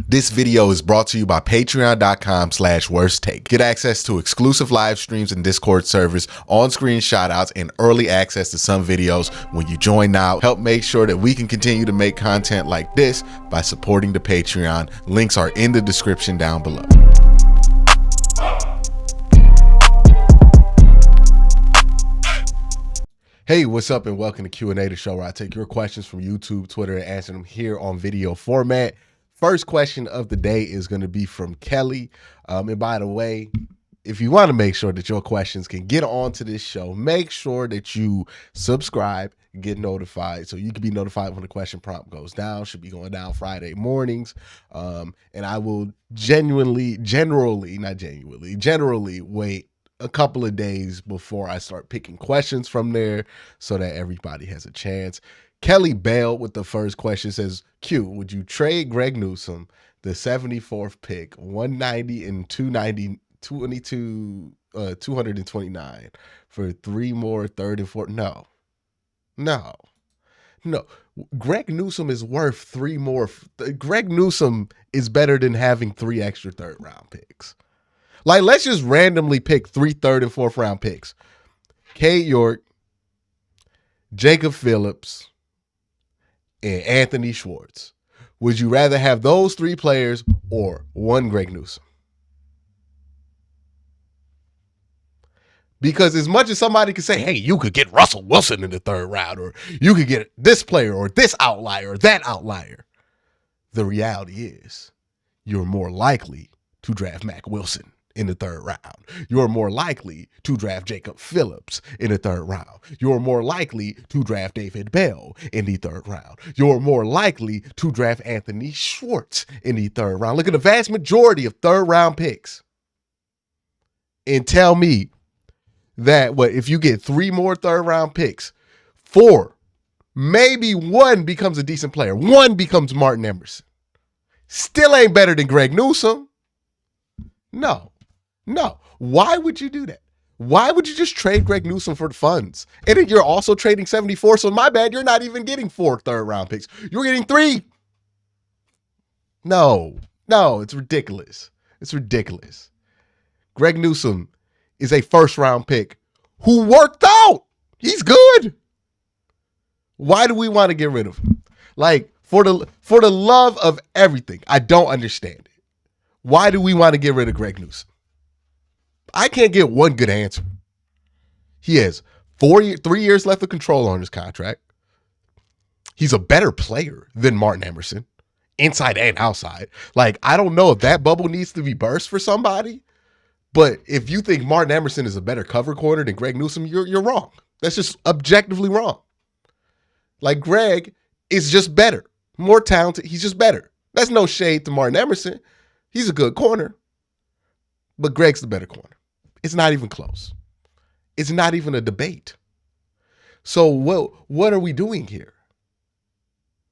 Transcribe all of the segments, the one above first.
This video is brought to you by patreon.com/worsttake. Get access to exclusive live streams and Discord servers, on-screen shoutouts, and early access to some videos when you join now. Help make sure that we can continue to make content like this by supporting the Patreon. Links are in the description down below. Hey, what's up and welcome to Q&A, the show where I take your questions from YouTube, Twitter, and answer them here on video format. First question of the day is going to be from Kelly. And by the way, if you want to make sure that your questions can get onto this show, make sure that you subscribe, get notified so you can be notified when the question prompt goes down. Should be going down Friday mornings. And I will generally wait a couple of days before I start picking questions from there so that everybody has a chance. Kelly Bale with the first question says, Q, would you trade Greg Newsom, the 74th pick, 190 and 229 for three more third and fourth? No. Greg Newsom is worth three more. Greg Newsom is better than having three extra third round picks. Like, let's just randomly pick three third and fourth round picks. Cade York, Jacob Phillips, and Anthony Schwartz. Would you rather have those three players or one Greg Newsom? Because as much as somebody could say, hey, you could get Russell Wilson in the third round, or you could get this player or this outlier or that outlier, the reality is you're more likely to draft Mac Wilson in the third round. You're more likely to draft Jacob Phillips in the third round. You're more likely to draft David Bell in the third round. You're more likely to draft Anthony Schwartz in the third round. Look at the vast majority of third round picks and tell me that if you get three more third round picks, four, maybe one becomes a decent player. One becomes Martin Emerson. Still ain't better than Greg Newsom. No. Why would you do that? Why would you just trade Greg Newsom for the funds? And then you're also trading 74. So my bad, you're not even getting four third round picks. You're getting three. No, it's ridiculous. It's ridiculous. Greg Newsom is a first round pick who worked out. He's good. Why do we want to get rid of him? Like, for the love of everything, I don't understand it. Why do we want to get rid of Greg Newsom? I can't get one good answer. He has 3 years left of control on his contract. He's a better player than Martin Emerson, inside and outside. Like, I don't know if that bubble needs to be burst for somebody, but if you think Martin Emerson is a better cover corner than Greg Newsom, you're wrong. That's just objectively wrong. Like, Greg is just better, more talented. He's just better. That's no shade to Martin Emerson. He's a good corner, but Greg's the better corner. It's not even close. It's not even a debate. So what are we doing here?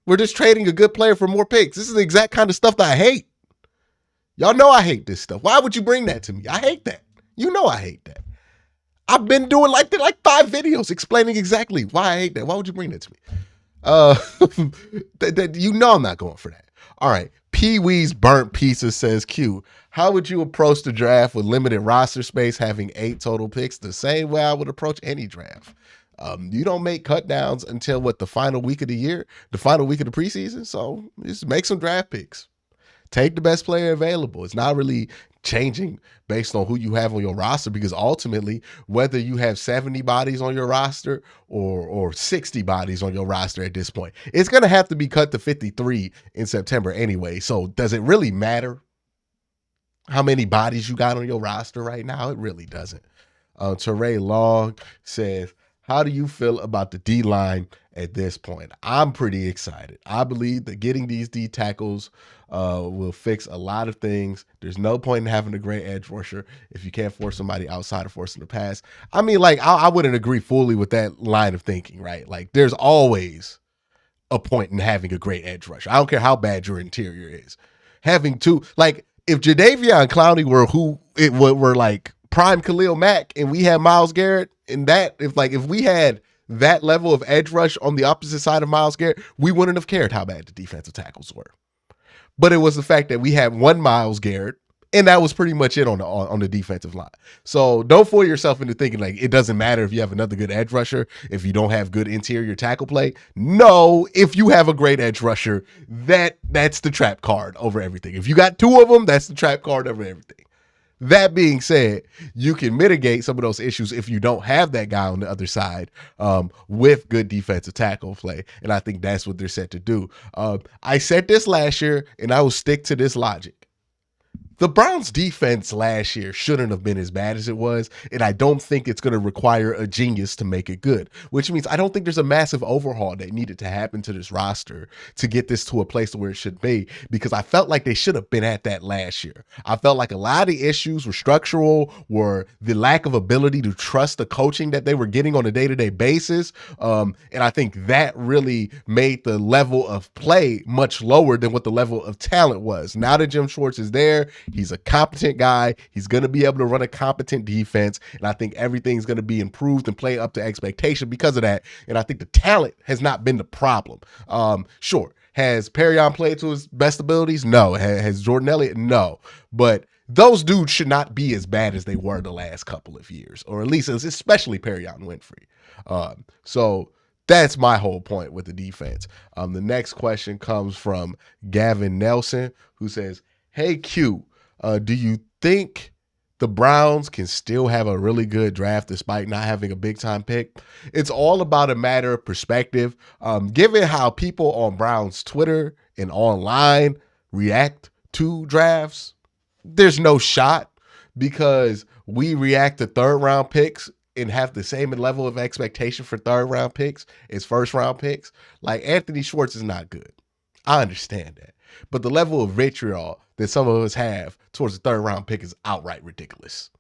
We're just trading a good player for more picks. This is the exact kind of stuff that I hate. Y'all know I hate this stuff. Why would you bring that to me? I hate that. You know I hate that. I've been doing like 5 videos explaining exactly why I hate that. Why would you bring that to me? You know I'm not going for that. All right. Pee-wee's Burnt Pizza says, Q, how would you approach the draft with limited roster space, having 8 total picks? The same way I would approach any draft. You don't make cut downs until the final week of the year, the final week of the preseason. So just make some draft picks. Take the best player available. It's not really changing based on who you have on your roster, because ultimately, whether you have 70 bodies on your roster or 60 bodies on your roster at this point, it's going to have to be cut to 53 in September anyway. So does it really matter how many bodies you got on your roster right now? It really doesn't. Teray Long says, how do you feel about the D-line at this point? I'm pretty excited. I believe that getting these D tackles will fix a lot of things. There's no point in having a great edge rusher if you can't force somebody outside of forcing the pass. I mean, like, I wouldn't agree fully with that line of thinking, right? Like, there's always a point in having a great edge rusher. I don't care how bad your interior is. Having two, like, if Jadeveon Clowney were like prime Khalil Mack and we had Myles Garrett, and that, if we had that level of edge rush on the opposite side of Myles Garrett, we wouldn't have cared how bad the defensive tackles were. But it was the fact that we had one Myles Garrett, and that was pretty much it on the defensive line. So don't fool yourself into thinking like it doesn't matter if you have another good edge rusher, if you don't have good interior tackle play. No, if you have a great edge rusher, that's the trap card over everything. If you got two of them, that's the trap card over everything. That being said, you can mitigate some of those issues if you don't have that guy on the other side with good defensive tackle play. And I think that's what they're set to do. I said this last year, and I will stick to this logic. The Browns defense last year shouldn't have been as bad as it was, and I don't think it's going to require a genius to make it good, which means I don't think there's a massive overhaul that needed to happen to this roster to get this to a place where it should be, because I felt like they should have been at that last year. I felt like a lot of the issues were structural, were the lack of ability to trust the coaching that they were getting on a day-to-day basis, and I think that really made the level of play much lower than what the level of talent was. Now that Jim Schwartz is there, he's a competent guy. He's going to be able to run a competent defense. And I think everything's going to be improved and play up to expectation because of that. And I think the talent has not been the problem. Sure. Has Perrion played to his best abilities? No. Has Jordan Elliott? No. But those dudes should not be as bad as they were the last couple of years, or at least especially Perrion Winfrey. So that's my whole point with the defense. The next question comes from Gavin Nelson, who says, "Hey Q, do you think the Browns can still have a really good draft despite not having a big-time pick?" It's all about a matter of perspective. Given how people on Browns Twitter and online react to drafts, there's no shot, because we react to third-round picks and have the same level of expectation for third-round picks as first-round picks. Like, Anthony Schwartz is not good. I understand that. But the level of vitriol that some of us have towards the third round pick is outright ridiculous.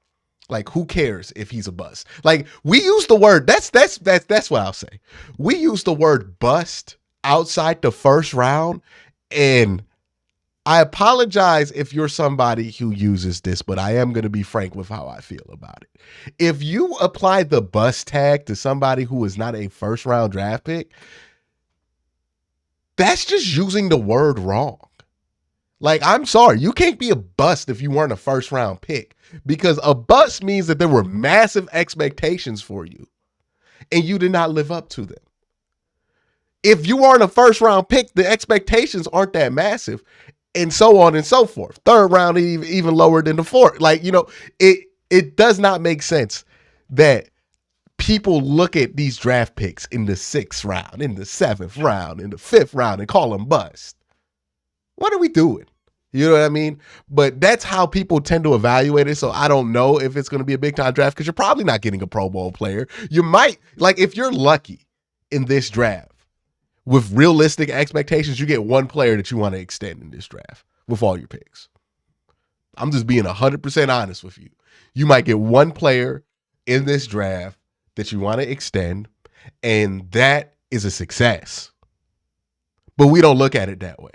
Like, who cares if he's a bust? Like, we use the word, that's what I'll say. We use the word bust outside the first round, and I apologize if you're somebody who uses this, but I am going to be frank with how I feel about it. If you apply the bust tag to somebody who is not a first round draft pick, that's just using the word wrong. Like, I'm sorry, you can't be a bust if you weren't a first round pick, because a bust means that there were massive expectations for you and you did not live up to them. If you aren't a first round pick, the expectations aren't that massive, and so on and so forth. Third round, even lower than the fourth. Like, it does not make sense that people look at these draft picks in the 6th round, in the 7th round, in the 5th round, and call them bust. What are we doing? You know what I mean? But that's how people tend to evaluate it. So I don't know if it's going to be a big time draft, because you're probably not getting a Pro Bowl player. You might, like, if you're lucky in this draft with realistic expectations, you get one player that you want to extend in this draft with all your picks. I'm just being 100% honest with you. You might get one player in this draft that you want to extend, and that is a success. But we don't look at it that way.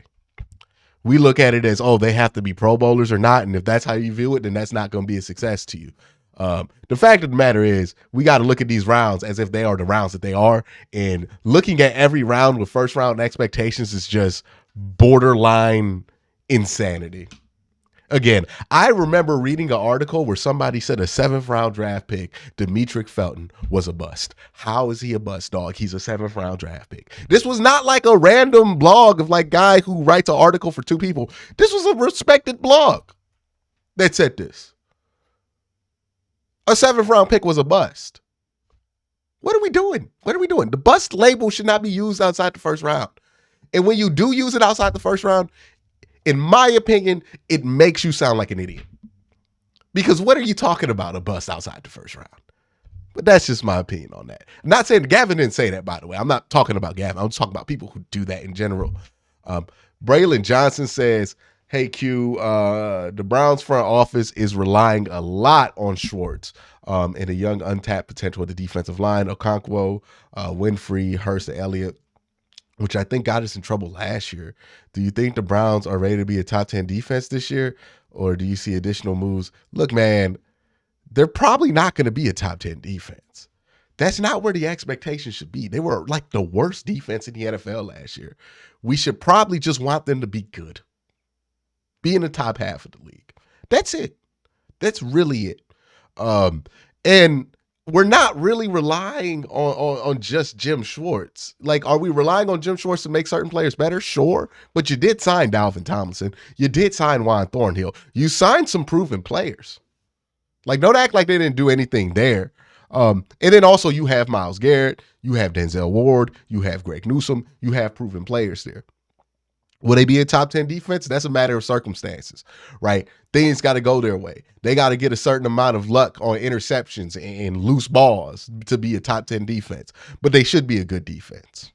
We look at it as, oh, they have to be Pro Bowlers or not, and if that's how you view it, then that's not going to be a success to you. The fact of the matter is, we got to look at these rounds as if they are the rounds that they are, and looking at every round with first round expectations is just borderline insanity. Again, I remember reading an article where somebody said a 7th round draft pick, Demetric Felton, was a bust. How is he a bust, dog? He's a 7th round draft pick. This was not like a random blog of like guy who writes an article for 2 people. This was a respected blog that said this. A 7th round pick was a bust. What are we doing? What are we doing? The bust label should not be used outside the first round. And when you do use it outside the first round, in my opinion, it makes you sound like an idiot. Because what are you talking about, a bust outside the first round? But that's just my opinion on that. I'm not saying Gavin didn't say that, by the way. I'm not talking about Gavin. I'm just talking about people who do that in general. Braylon Johnson says, hey, Q, the Browns front office is relying a lot on Schwartz and a young untapped potential at the defensive line. Okonkwo, Winfrey, Hurst, and Elliott, which I think got us in trouble last year. Do you think the Browns are ready to be a top 10 defense this year, or do you see additional moves? Look, man, they're probably not going to be a top 10 defense. That's not where the expectation should be. They were like the worst defense in the NFL last year. We should probably just want them to be good. Be in the top half of the league. That's it. That's really it. And we're not really relying on just Jim Schwartz. Like, are we relying on Jim Schwartz to make certain players better? Sure. But you did sign Dalvin Tomlinson. You did sign Juan Thornhill. You signed some proven players. Like, don't act like they didn't do anything there. And then also you have Myles Garrett, you have Denzel Ward, you have Greg Newsom, you have proven players there. Will they be a top 10 defense? That's a matter of circumstances, right? Things got to go their way. They got to get a certain amount of luck on interceptions and loose balls to be a top 10 defense, but they should be a good defense.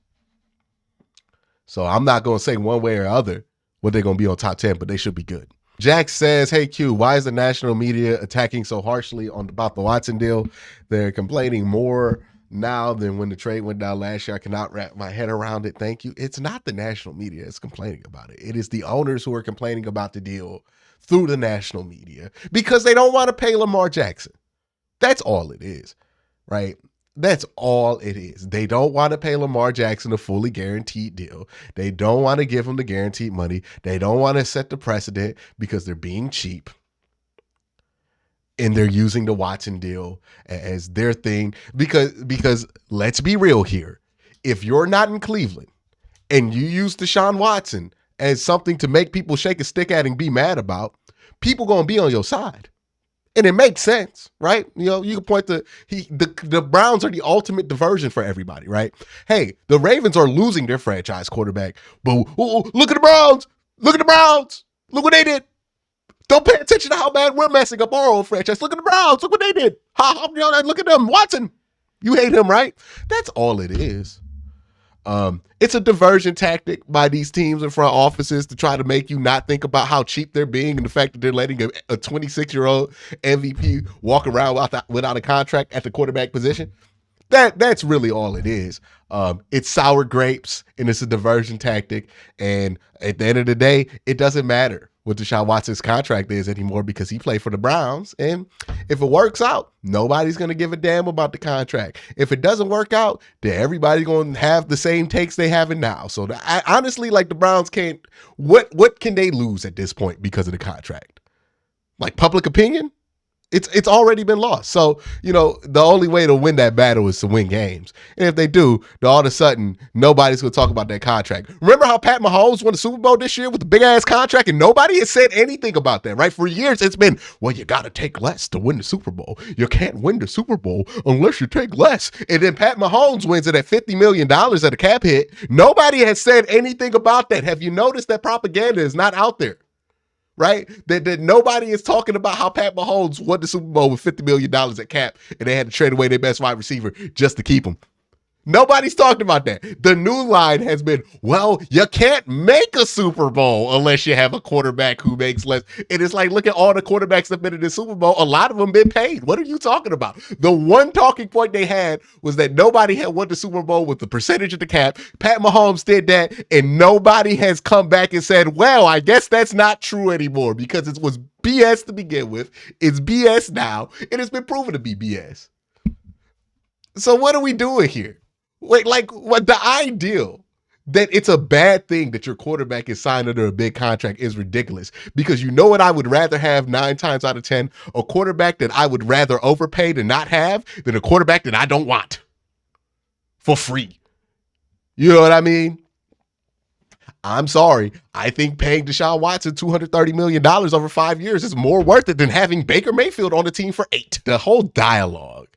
So I'm not going to say one way or other what they're going to be on top 10, but they should be good. Jack says, hey, Q, why is the national media attacking so harshly about the Watson deal? They're complaining more now than when the trade went down last year. I cannot wrap my head around it. Thank you. It's not the national media that's complaining about it. It is the owners who are complaining about the deal through the national media because they don't want to pay Lamar Jackson. That's all it is, right? That's all it is. They don't want to pay Lamar Jackson a fully guaranteed deal. They don't want to give him the guaranteed money. They don't want to set the precedent because they're being cheap. And they're using the Watson deal as their thing because let's be real here. If you're not in Cleveland and you use Deshaun Watson as something to make people shake a stick at and be mad about, people going to be on your side. And it makes sense, right? You know, you can point to the Browns are the ultimate diversion for everybody, right? Hey, the Ravens are losing their franchise quarterback, but look at the Browns. Look at the Browns. Look what they did. Don't pay attention to how bad we're messing up our own franchise. Look at the Browns. Look what they did. Look at them. Watson. You hate him, right? That's all it is. It's a diversion tactic by these teams and front offices to try to make you not think about how cheap they're being and the fact that they're letting a 26-year-old MVP walk around without a contract at the quarterback position. That's really all it is. It's sour grapes and it's a diversion tactic. And at the end of the day, it doesn't matter what Deshaun Watson's contract is anymore because he played for the Browns. And if it works out, nobody's going to give a damn about the contract. If it doesn't work out, then everybody's going to have the same takes they have now. So honestly, like the Browns can't, what can they lose at this point because of the contract? Like public opinion? It's already been lost. So, you know, the only way to win that battle is to win games. And if they do, then all of a sudden, nobody's going to talk about that contract. Remember how Pat Mahomes won the Super Bowl this year with a big-ass contract and nobody has said anything about that, right? For years, it's been, well, you got to take less to win the Super Bowl. You can't win the Super Bowl unless you take less. And then Pat Mahomes wins it at $50 million at a cap hit. Nobody has said anything about that. Have you noticed that propaganda is not out there? Right? That nobody is talking about how Pat Mahomes won the Super Bowl with $50 million at cap and they had to trade away their best wide receiver just to keep him. Nobody's talking about that. The new line has been, well, you can't make a Super Bowl unless you have a quarterback who makes less. And it's like, look at all the quarterbacks that have been in the Super Bowl. A lot of them been paid. What are you talking about? The one talking point they had was that nobody had won the Super Bowl with the percentage of the cap. Pat Mahomes did that, and nobody has come back and said, well, I guess that's not true anymore because it was BS to begin with. It's BS now, and it's been proven to be BS. So what are we doing here? Wait, like what the ideal that it's a bad thing that your quarterback is signed under a big contract is ridiculous because you know what I would rather have 9 times out of 10, a quarterback that I would rather overpay to not have than a quarterback that I don't want for free. You know what I mean? I'm sorry. I think paying Deshaun Watson $230 million over 5 years is more worth it than having Baker Mayfield on the team for 8. The whole dialogue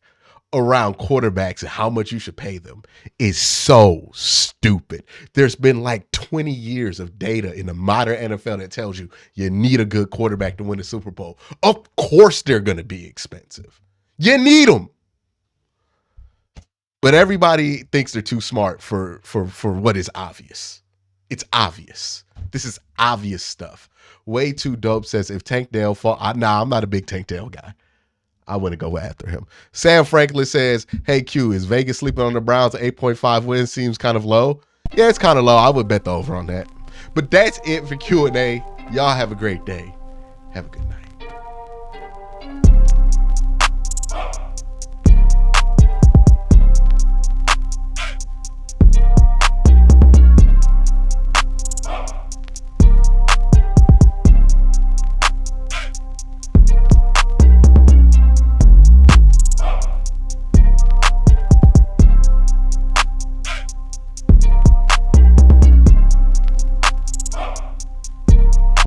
around quarterbacks and how much you should pay them is so stupid. There's been like 20 years of data in the modern NFL that tells you you need a good quarterback to win the Super Bowl. Of course they're going to be expensive. You need them. But everybody thinks they're too smart for what is obvious. It's obvious. This is obvious stuff. Way Too Dope says if Tank Dell fall, I'm not a big Tank Dell guy. I wouldn't go after him. Sam Franklin says, hey, Q, is Vegas sleeping on the Browns? 8.5 wins seems kind of low. Yeah, it's kind of low. I would bet the over on that. But that's it for Q&A. Y'all have a great day. Have a good night.